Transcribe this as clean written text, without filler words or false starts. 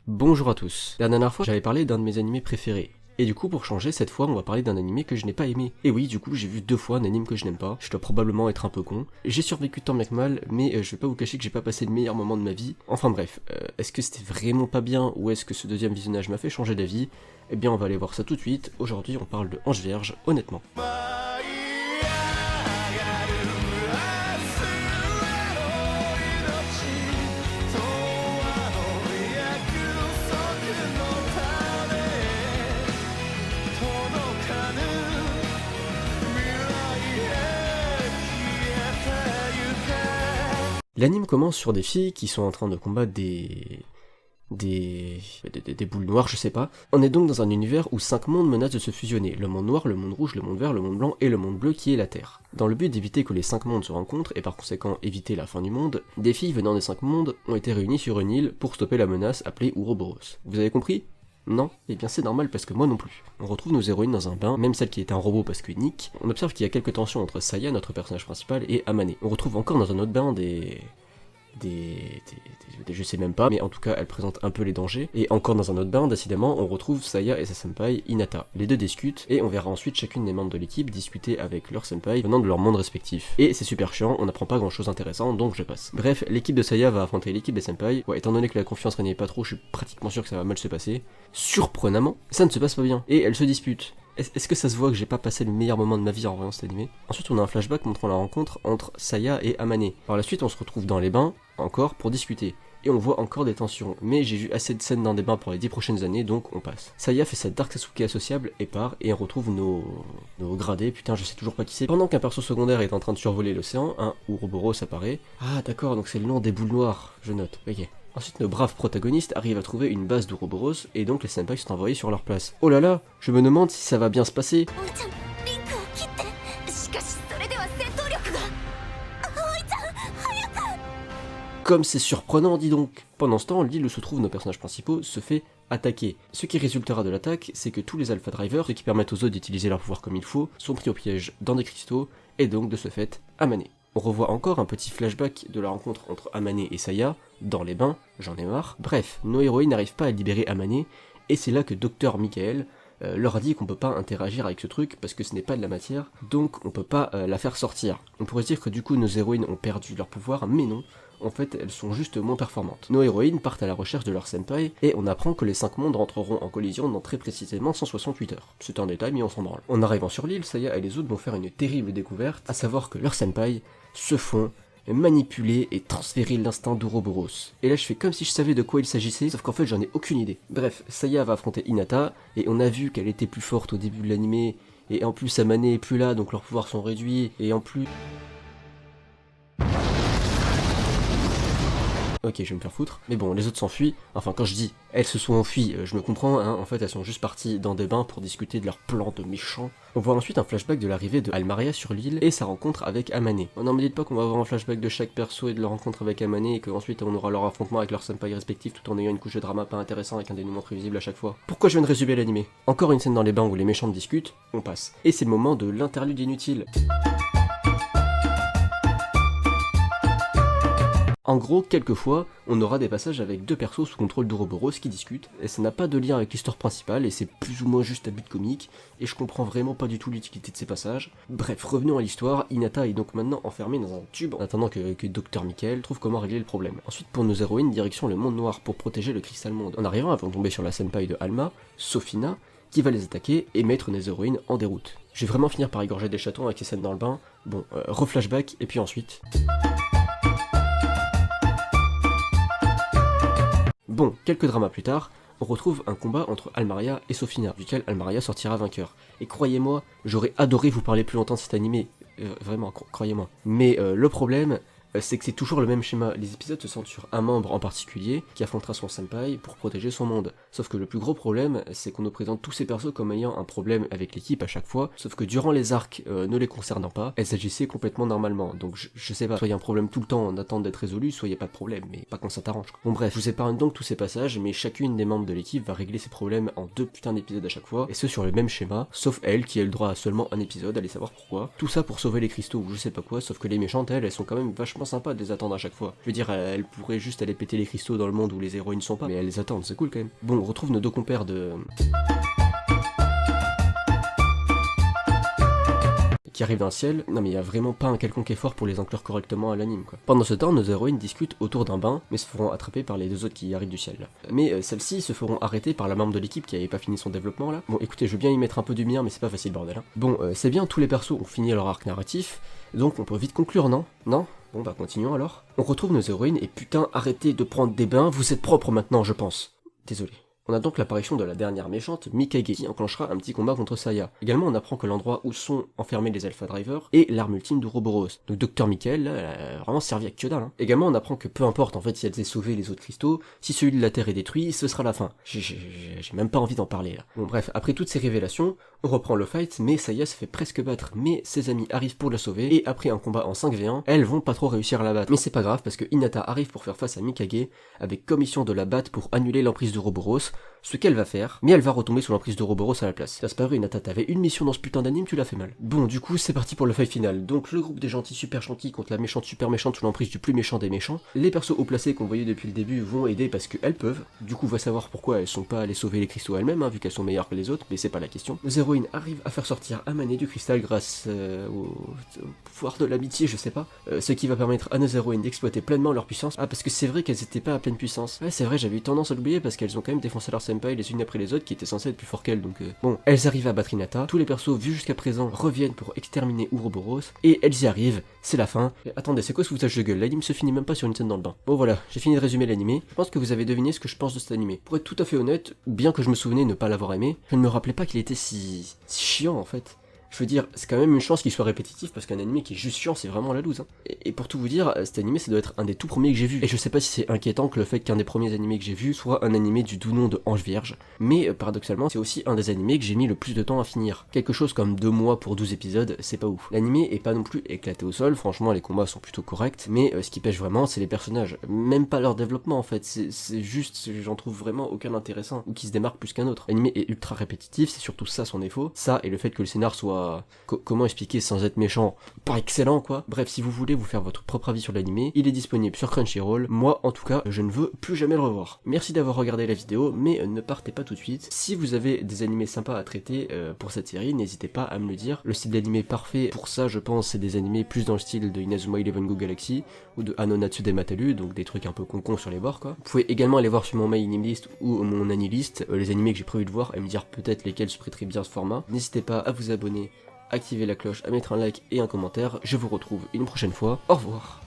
Bonjour à tous. La dernière fois, j'avais parlé d'un de mes animés préférés. Et du coup, pour changer, cette fois, on va parler d'un animé que je n'ai pas aimé. Et oui, du coup, j'ai vu 2 fois un anime que je n'aime pas. Je dois probablement être un peu con. J'ai survécu tant bien que mal, mais je vais pas vous cacher que j'ai pas passé le meilleur moment de ma vie. Enfin bref, est-ce que c'était vraiment pas bien, ou est-ce que ce deuxième visionnage m'a fait changer d'avis? Eh bien, on va aller voir ça tout de suite. Aujourd'hui, on parle de Ange Vierge, honnêtement. L'anime commence sur des filles qui sont en train de combattre des boules noires, je sais pas. On est donc dans un univers où 5 mondes menacent de se fusionner. Le monde noir, le monde rouge, le monde vert, le monde blanc et le monde bleu qui est la Terre. Dans le but d'éviter que les 5 mondes se rencontrent et par conséquent éviter la fin du monde, des filles venant des 5 mondes ont été réunies sur une île pour stopper la menace appelée Ouroboros. Vous avez compris ? Non? Eh bien c'est normal parce que moi non plus. On retrouve nos héroïnes dans un bain, même celle qui est un robot parce que Nick. On observe qu'il y a quelques tensions entre Saya, notre personnage principal, et Amane. On retrouve encore dans un autre bain je sais même pas, mais en tout cas elle présente un peu les dangers. Et encore dans un autre bain, décidément, on retrouve Saya et sa senpai Hinata. Les deux discutent, et on verra ensuite chacune des membres de l'équipe discuter avec leur senpai venant de leur monde respectif. Et c'est super chiant, on n'apprend pas grand chose d'intéressant, donc je passe. Bref, l'équipe de Saya va affronter l'équipe des senpai. Ouais, étant donné que la confiance régnait pas trop, je suis pratiquement sûr que ça va mal se passer. Surprenamment, ça ne se passe pas bien, et elles se disputent. Est-ce que ça se voit que j'ai pas passé le meilleur moment de ma vie en voyant cet animé? Ensuite on a un flashback montrant la rencontre entre Saya et Amane. Par la suite on se retrouve dans les bains, encore, pour discuter. Et on voit encore des tensions, mais j'ai vu assez de scènes dans des bains pour les 10 prochaines années, donc on passe. Saya fait sa Dark Sasuke associable et part, et on retrouve nos gradés, putain je sais toujours pas qui c'est. Pendant qu'un perso secondaire est en train de survoler l'océan, un Ouroboros apparaît. Ah d'accord, donc c'est le nom des boules noires, je note, ok. Ensuite, nos braves protagonistes arrivent à trouver une base d'Ouroboros, et donc les senpai sont envoyés sur leur place. Oh là là, je me demande si ça va bien se passer. Comme c'est surprenant, dis donc. Pendant ce temps, l'île où se trouvent nos personnages principaux se fait attaquer. Ce qui résultera de l'attaque, c'est que tous les Alpha Drivers, ceux qui permettent aux autres d'utiliser leur pouvoir comme il faut, sont pris au piège dans des cristaux, et donc de ce fait, Amane. On revoit encore un petit flashback de la rencontre entre Amane et Saya, dans les bains, j'en ai marre. Bref, nos héroïnes n'arrivent pas à libérer Amane, et c'est là que Dr Michael leur a dit qu'on peut pas interagir avec ce truc parce que ce n'est pas de la matière, donc on peut pas la faire sortir. On pourrait se dire que du coup nos héroïnes ont perdu leur pouvoir, mais non. En fait, elles sont juste moins performantes. Nos héroïnes partent à la recherche de leur senpai, et on apprend que les 5 mondes rentreront en collision dans très précisément 168 heures. C'est un détail, mais on s'en branle. En arrivant sur l'île, Saya et les autres vont faire une terrible découverte, à savoir que leurs senpai se font manipuler et transférer l'instinct d'Ouroboros. Et là je fais comme si je savais de quoi il s'agissait, sauf qu'en fait j'en ai aucune idée. Bref, Saya va affronter Hinata, et on a vu qu'elle était plus forte au début de l'animé, et en plus Amane est plus là, donc leurs pouvoirs sont réduits, et en plus... Ok, je vais me faire foutre. Mais bon, les autres s'enfuient. Enfin, quand je dis elles se sont enfuies, je me comprends, hein. En fait, elles sont juste parties dans des bains pour discuter de leur plan de méchants. On voit ensuite un flashback de l'arrivée de Almaria sur l'île et sa rencontre avec Amane. Oh non, me dites pas qu'on va avoir un flashback de chaque perso et de leur rencontre avec Amane et qu'ensuite on aura leur affrontement avec leurs senpai respectifs tout en ayant une couche de drama pas intéressant avec un dénouement prévisible à chaque fois. Pourquoi je viens de résumer l'animé? Encore une scène dans les bains où les méchants discutent, on passe. Et c'est le moment de l'interlude inutile. En gros, quelquefois, on aura des passages avec 2 persos sous contrôle d'Ouroboros qui discutent, et ça n'a pas de lien avec l'histoire principale, et c'est plus ou moins juste à but comique, et je comprends vraiment pas du tout l'utilité de ces passages. Bref, revenons à l'histoire, Hinata est donc maintenant enfermée dans un tube, en attendant que Dr Michael trouve comment régler le problème. Ensuite, pour nos héroïnes, direction le monde noir pour protéger le Crystal Monde. En arrivant, elles vont tomber sur la senpai de Alma, Sofina, qui va les attaquer et mettre nos héroïnes en déroute. Je vais vraiment finir par égorger des chatons avec ces scènes dans le bain. Bon, reflashback, et puis ensuite... Bon, quelques dramas plus tard, on retrouve un combat entre Almaria et Sofina, duquel Almaria sortira vainqueur. Et croyez-moi, j'aurais adoré vous parler plus longtemps de cet animé, vraiment, croyez-moi. Mais le problème, c'est que c'est toujours le même schéma. Les épisodes se centrent sur un membre en particulier qui affrontera son senpai pour protéger son monde. Sauf que le plus gros problème, c'est qu'on nous présente tous ces persos comme ayant un problème avec l'équipe à chaque fois, sauf que durant les arcs ne les concernant pas, elles agissaient complètement normalement. Donc je sais pas, soit il y a un problème tout le temps en attente d'être résolu, soit il n'y a pas de problème, mais pas quand ça t'arrange. Bon bref, je vous épargne donc tous ces passages, mais chacune des membres de l'équipe va régler ses problèmes en 2 putains d'épisodes à chaque fois, et ce sur le même schéma, sauf elle qui a le droit à seulement un épisode, allez savoir pourquoi. Tout ça pour sauver les cristaux ou je sais pas quoi, sauf que les méchantes elles sont quand même vachement vachement sympa de les attendre à chaque fois. Je veux dire, elles pourraient juste aller péter les cristaux dans le monde où les héroïnes sont pas, mais elles les attendent, c'est cool quand même. Bon, on retrouve nos deux compères de... qui arrivent d'un ciel, non mais il y a vraiment pas un quelconque effort pour les inclure correctement à l'anime quoi. Pendant ce temps, nos héroïnes discutent autour d'un bain, mais se feront attraper par les deux autres qui arrivent du ciel là. Mais celles-ci se feront arrêter par la membre de l'équipe qui avait pas fini son développement là. Bon écoutez, je veux bien y mettre un peu du mien, mais c'est pas facile bordel hein. Bon, c'est bien, tous les persos ont fini leur arc narratif, donc on peut vite conclure, non? Non? Bon bah continuons alors. On retrouve nos héroïnes et putain, arrêtez de prendre des bains, vous êtes propres maintenant je pense. Désolé. On a donc l'apparition de la dernière méchante, Mikage, qui enclenchera un petit combat contre Saya. Également, on apprend que l'endroit où sont enfermés les Alpha Drivers est l'arme ultime d'Ouroboros. Donc Dr Michael, là, elle a vraiment servi à que dalle. Hein. Également, on apprend que peu importe en fait si elles aient sauvé les autres cristaux, si celui de la Terre est détruit, ce sera la fin. J'ai même pas envie d'en parler là. Bon bref, après toutes ces révélations, on reprend le fight, mais Saya se fait presque battre, mais ses amis arrivent pour la sauver, et après un combat en 5v1, elles vont pas trop réussir à la battre. Mais c'est pas grave, parce que Hinata arrive pour faire face à Mikage, avec comme mission de la battre pour annuler l'emprise d'Ouroboros, ce qu'elle va faire, mais elle va retomber sous l'emprise d'Ouroboros à la place. Ça se paru, Hinata, t'avais une mission dans ce putain d'anime, tu l'as fait mal. Bon, du coup, c'est parti pour le fight final. Donc, le groupe des gentils super gentils contre la méchante super méchante sous l'emprise du plus méchant des méchants. Les persos haut placés qu'on voyait depuis le début vont aider parce qu'elles peuvent. Du coup, on va savoir pourquoi elles sont pas allées sauver les cristaux elles-mêmes, hein, vu qu'elles sont meilleures que les autres, mais c'est pas la question. Nos héroïnes arrivent à faire sortir Amane du cristal grâce au pouvoir de l'amitié, je sais pas. Ce qui va permettre à nos héroïnes d'exploiter pleinement leur puissance. Ah, parce que c'est vrai qu'elles étaient pas à pleine puissance. Ouais, c'est vrai, j'avais eu tendance à l'oublier parce qu'elles ont quand même défoncé leur senpai les unes après les autres qui étaient censées être plus forts qu'elles, donc bon, elles arrivent à battre Hinata, tous les persos vus jusqu'à présent reviennent pour exterminer Ouroboros, et elles y arrivent, c'est la fin. Et attendez, c'est quoi ce foutage de gueule? L'anime se finit même pas sur une scène dans le bain. Bon voilà, j'ai fini de résumer l'animé, je pense que vous avez deviné ce que je pense de cet animé. Pour être tout à fait honnête, bien que je me souvenais ne pas l'avoir aimé, je ne me rappelais pas qu'il était si chiant en fait. Je veux dire, c'est quand même une chance qu'il soit répétitif parce qu'un animé qui est juste chiant, c'est vraiment la loose. Hein. Et pour tout vous dire, cet animé, ça doit être un des tout premiers que j'ai vu. Et je sais pas si c'est inquiétant que le fait qu'un des premiers animés que j'ai vu soit un animé du doux nom de Ange Vierge. Mais paradoxalement, c'est aussi un des animés que j'ai mis le plus de temps à finir. Quelque chose comme 2 mois pour 12 épisodes, c'est pas ouf. L'animé est pas non plus éclaté au sol, franchement, les combats sont plutôt corrects. Mais ce qui pêche vraiment, c'est les personnages. Même pas leur développement en fait. C'est juste, j'en trouve vraiment aucun intéressant ou qui se démarque plus qu'un autre. L'animé est ultra répétitif, c'est surtout ça son défaut. Ça et le fait que le scénar soit comment expliquer sans être méchant, pas excellent quoi. Bref, si vous voulez vous faire votre propre avis sur l'animé, il est disponible sur Crunchyroll. Moi en tout cas, je ne veux plus jamais le revoir. Merci d'avoir regardé la vidéo, mais ne partez pas tout de suite. Si vous avez des animés sympas à traiter pour cette série, n'hésitez pas à me le dire. Le style d'animé parfait pour ça, je pense, c'est des animés plus dans le style de Inazuma Eleven Go Galaxy ou de Anonatsu Matalu, donc des trucs un peu con sur les bords quoi. Vous pouvez également aller voir sur mon My Anime List ou mon Anilist les animés que j'ai prévu de voir et me dire peut-être lesquels se prêteraient bien à ce format. N'hésitez pas à vous abonner, activer la cloche, à mettre un like et un commentaire. Je vous retrouve une prochaine fois. Au revoir.